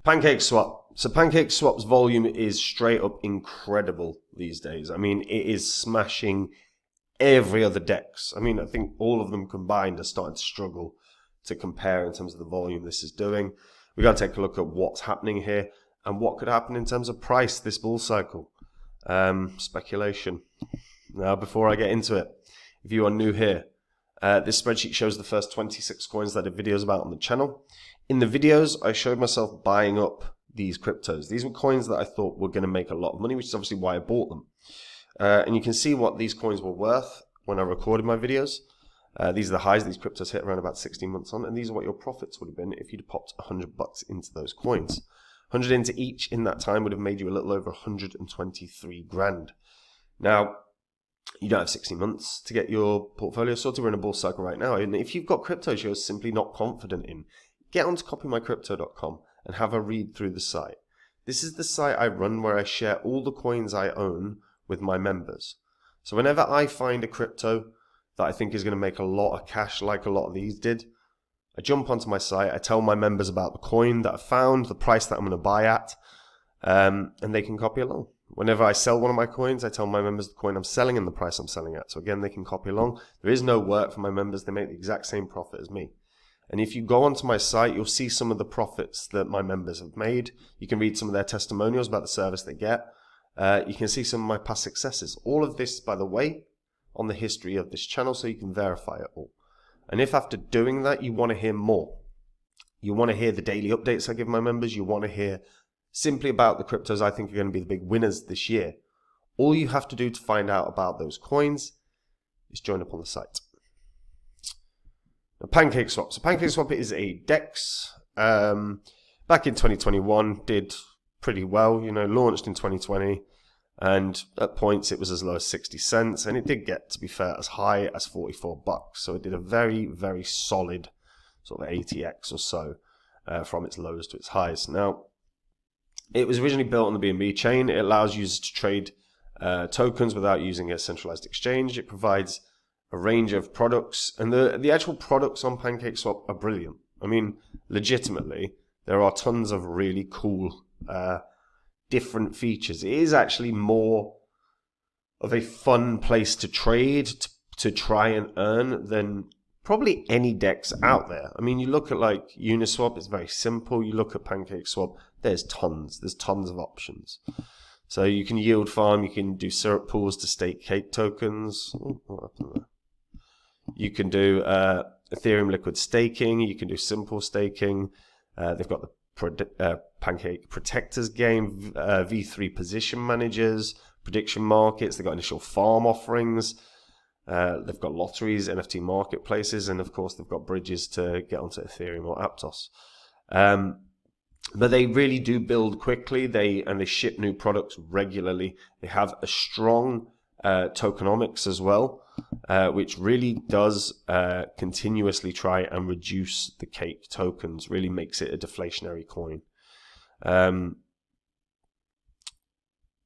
Pancakeswap. So Pancakeswap's volume is straight up incredible these days. I mean, it is smashing every other DEX. I mean, I think all of them combined are starting to struggle to compare in terms of the volume this is doing. We've got to take a look at what's happening here and what could happen in terms of price this bull cycle. Speculation. Now, before I get into it, if you are new here, this spreadsheet shows the first 26 coins that I did videos about on the channel. In the videos, I showed myself buying up these cryptos. These were coins that I thought were going to make a lot of money, which is obviously why I bought them. And you can see what these coins were worth when I recorded my videos. These are the highs these cryptos hit around about 16 months on, and these are what your profits would have been if you'd popped $100 into those coins. 100 into each in that time would have made you a little over 123 grand. Now, you don't have 16 months to get your portfolio sorted. We're in a bull cycle right now, and if you've got cryptos you're simply not confident in, get onto copymycrypto.com and have a read through the site. This is the site I run where I share all the coins I own with my members. So whenever I find a crypto that I think is going to make a lot of cash, like a lot of these did, I jump onto my site, I tell my members about the coin that I found, the price that I'm going to buy at, and they can copy along. Whenever I sell one of my coins, I tell my members the coin I'm selling and the price I'm selling at. So again, they can copy along. There is no work for my members. They make the exact same profit as me. And if you go onto my site, you'll see some of the profits that my members have made. You can read some of their testimonials about the service they get. You can see some of my past successes. All of this, by the way, on the history of this channel, so you can verify it all. And if after doing that, you want to hear more, you want to hear the daily updates I give my members, you want to hear simply about the cryptos I think are going to be the big winners this year, all you have to do to find out about those coins is join up on the site. Now, Pancakeswap. So Pancakeswap is a DEX. Back in 2021, did pretty well. You know, launched in 2020, and at points it was as low as 60 cents, and it did get, to be fair, as high as $44. So it did a very, very solid sort of 80x or so from its lows to its highs. Now, it was originally built on the BNB chain. It allows users to trade tokens without using a centralized exchange. It provides a range of products, and the actual products on Pancakeswap are brilliant. I mean, legitimately, there are tons of really cool different features. It is actually more of a fun place to trade, to try and earn, than probably any DEX out there. I mean, you look at like Uniswap, it's very simple. You look at Pancakeswap, there's tons of options. So you can yield farm, you can do syrup pools to stake cake tokens. What happened there? You can do Ethereum liquid staking, you can do simple staking. They've got the Pancake Protectors game, V3 position managers, prediction markets. They've got initial farm offerings. They've got lotteries, NFT marketplaces, and of course they've got bridges to get onto Ethereum or Aptos. But they really do build quickly. They ship new products regularly. They have a strong tokenomics as well, which really does continuously try and reduce the CAKE tokens. Really makes it a deflationary coin.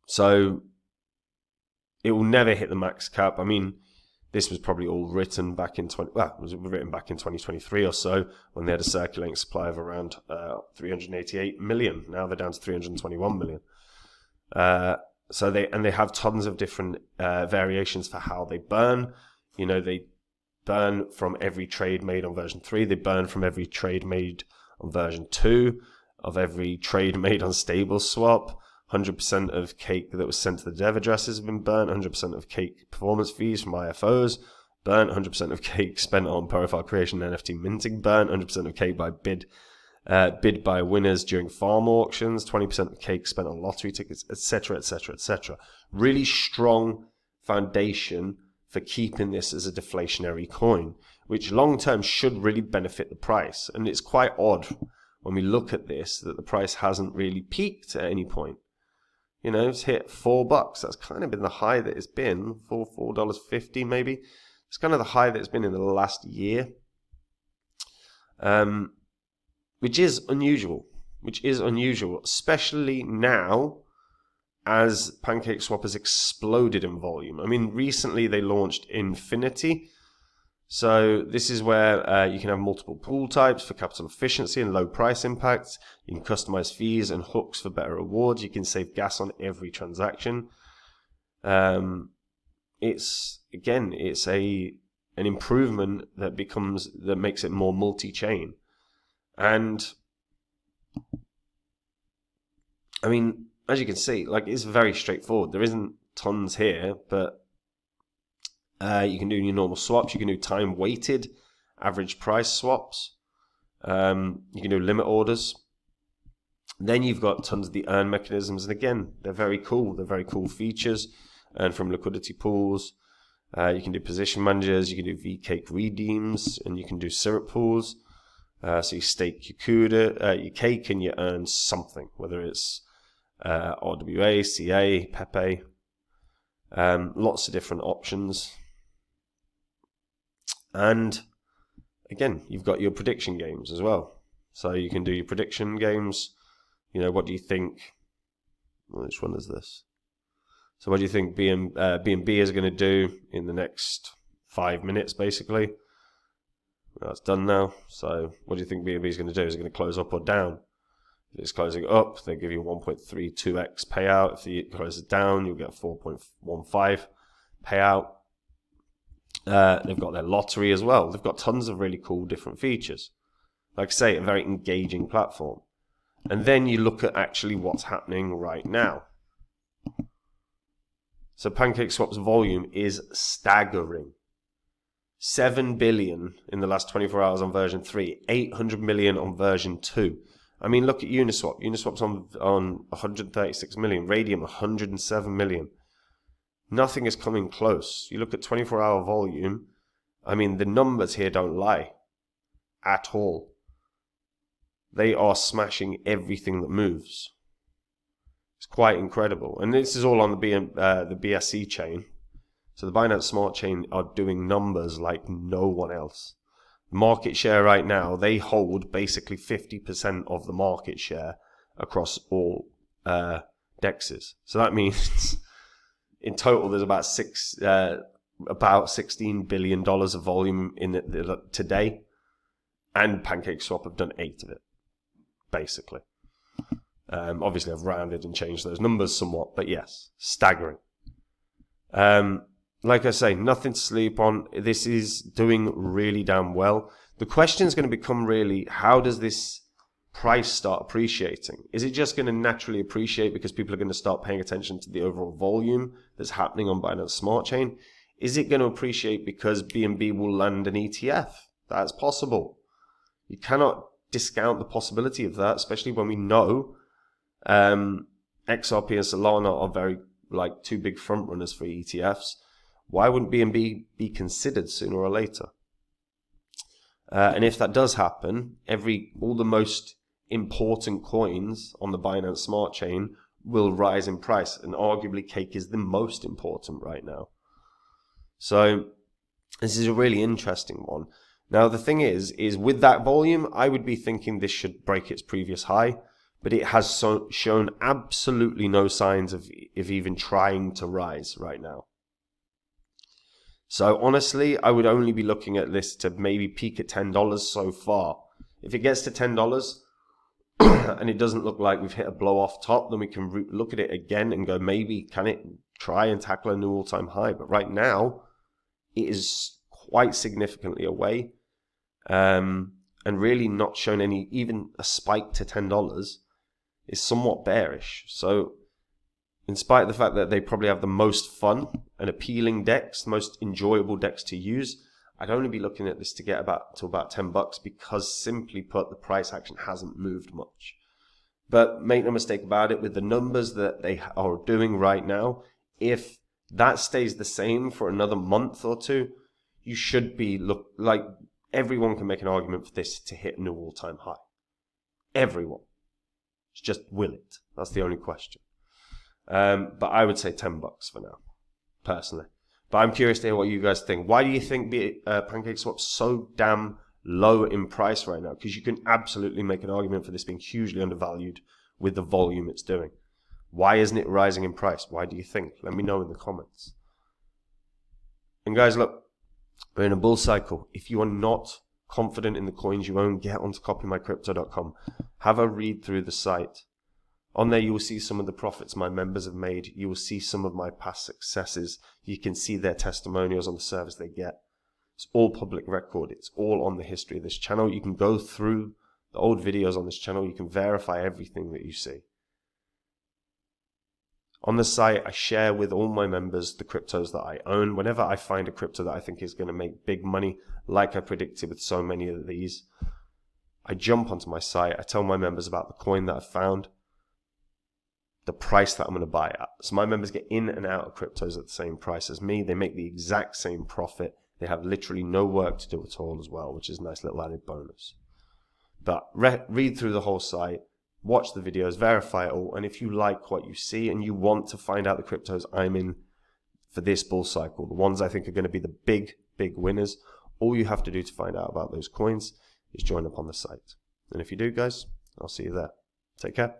So it will never hit the max cap. I mean, this was probably all written back in 2023 or so, when they had a circulating supply of around 388 million. Now they're down to 321 million. So they have tons of different variations for how they burn. You know, they burn from every trade made on version 3. They burn from every trade made on version 2, of every trade made on StableSwap. 100% of CAKE that was sent to the dev addresses have been burnt. 100% of CAKE performance fees from IFOs burnt. 100% of CAKE spent on profile creation and NFT minting burnt. 100% of CAKE by bid by winners during farm auctions. 20% of CAKE spent on lottery tickets, etc., etc., etc. Really strong foundation for keeping this as a deflationary coin, which long term should really benefit the price. And it's quite odd when we look at this that the price hasn't really peaked at any point. You know, it's hit $4. That's kind of been the high that it's been, $4.50 maybe. It's kind of the high that it's been in the last year, which is unusual. Especially now as Pancakeswap has exploded in volume. I mean, recently they launched Infinity. So this is where you can have multiple pool types for capital efficiency and low price impact. You can customize fees and hooks for better rewards. You can save gas on every transaction. It's an improvement that makes it more multi-chain. And I mean, as you can see, like, it's very straightforward. There isn't tons here, but you can do your normal swaps. You can do time weighted average price swaps. You can do limit orders. Then you've got tons of the earn mechanisms, and again, they're very cool. They're very cool features. Earn from liquidity pools. You can do position managers. You can do VCAKE redeems, and you can do syrup pools. So you stake your CUDA, your cake, and you earn something, whether it's RWA, CA, Pepe. Lots of different options. And again, you've got your prediction games as well. So you can do your prediction games. You know, what do you think? Which one is this? So what do you think BNB is going to do in the next 5 minutes, basically? Well, it's done now. So what do you think BNB is going to do? Is it going to close up or down? If it's closing up, they give you 1.32x payout. If it closes down, you'll get 4.15 payout. They've got their lottery as well. They've got tons of really cool different features. Like I say, a very engaging platform. And then you look at actually what's happening right now. So Pancakeswap's volume is staggering. 7 billion in the last 24 hours on version 3, 800 million on version 2. I mean, look at Uniswap. Uniswap's on 136 million, Radium 107 million. Nothing is coming close. You look at 24-hour volume, I mean, the numbers here don't lie at all. They are smashing everything that moves. It's quite incredible. And this is all on the BSC chain. So the Binance Smart Chain are doing numbers like no one else. Market share right now, they hold basically 50% of the market share across all dexes. So that means in total there's about $16 billion of volume in it today, and Pancakeswap have done 8 of it, basically. Obviously, I've rounded and changed those numbers somewhat, but yes, staggering. Like I say, nothing to sleep on. This is doing really damn well. The question is going to become really, how does this price start appreciating? Is it just going to naturally appreciate because people are going to start paying attention to the overall volume that's happening on Binance Smart Chain? Is it going to appreciate because BNB will land an ETF? That's possible. You cannot discount the possibility of that, especially when we know XRP and Solana are very, like, two big front runners for ETFs. Why wouldn't BNB be considered sooner or later? And if that does happen, all the most important coins on the Binance Smart Chain will rise in price, and arguably Cake is the most important right now. So this is a really interesting one. Now the thing is with that volume, I would be thinking this should break its previous high, but it has shown absolutely no signs of even trying to rise right now. So honestly, I would only be looking at this to maybe peak at $10 so far. If it gets to $10 and it doesn't look like we've hit a blow off top, then we can look at it again and go, maybe can it try and tackle a new all-time high? But right now, it is quite significantly away, and really not shown even a spike to $10 is somewhat bearish. So in spite of the fact that they probably have the most fun and appealing decks, the most enjoyable decks to use, I'd only be looking at this to get about $10 because, simply put, the price action hasn't moved much. But make no mistake about it, with the numbers that they are doing right now, if that stays the same for another month or two, you should be like everyone can make an argument for this to hit a new all-time high. Everyone. It's just, will it? That's the only question. But I would say $10 for now, personally. But I'm curious to hear what you guys think. Why do you think Pancakeswap's so damn low in price right now? Because you can absolutely make an argument for this being hugely undervalued with the volume it's doing. Why isn't it rising in price? Why do you think? Let me know in the comments. And guys, look, We're in a bull cycle. If you are not confident in the coins you own, get onto copymycrypto.com. Have a read through the site. On there, you will see some of the profits my members have made. You will see some of my past successes. You can see their testimonials on the service they get. It's all public record. It's all on the history of this channel. You can go through the old videos on this channel. You can verify everything that you see. On the site, I share with all my members the cryptos that I own. Whenever I find a crypto that I think is going to make big money, like I predicted with so many of these, I jump onto my site. I tell my members about the coin that I found, the price that I'm going to buy at. So my members get in and out of cryptos at the same price as me. They make the exact same profit. They have literally no work to do at all as well, which is a nice little added bonus. But read through the whole site. Watch the videos, verify it all, and if you like what you see and you want to find out the cryptos I'm in for this bull cycle, the ones I think are going to be the big winners, all you have to do to find out about those coins is join up on the site. And if you do, guys, I'll see you there. Take care.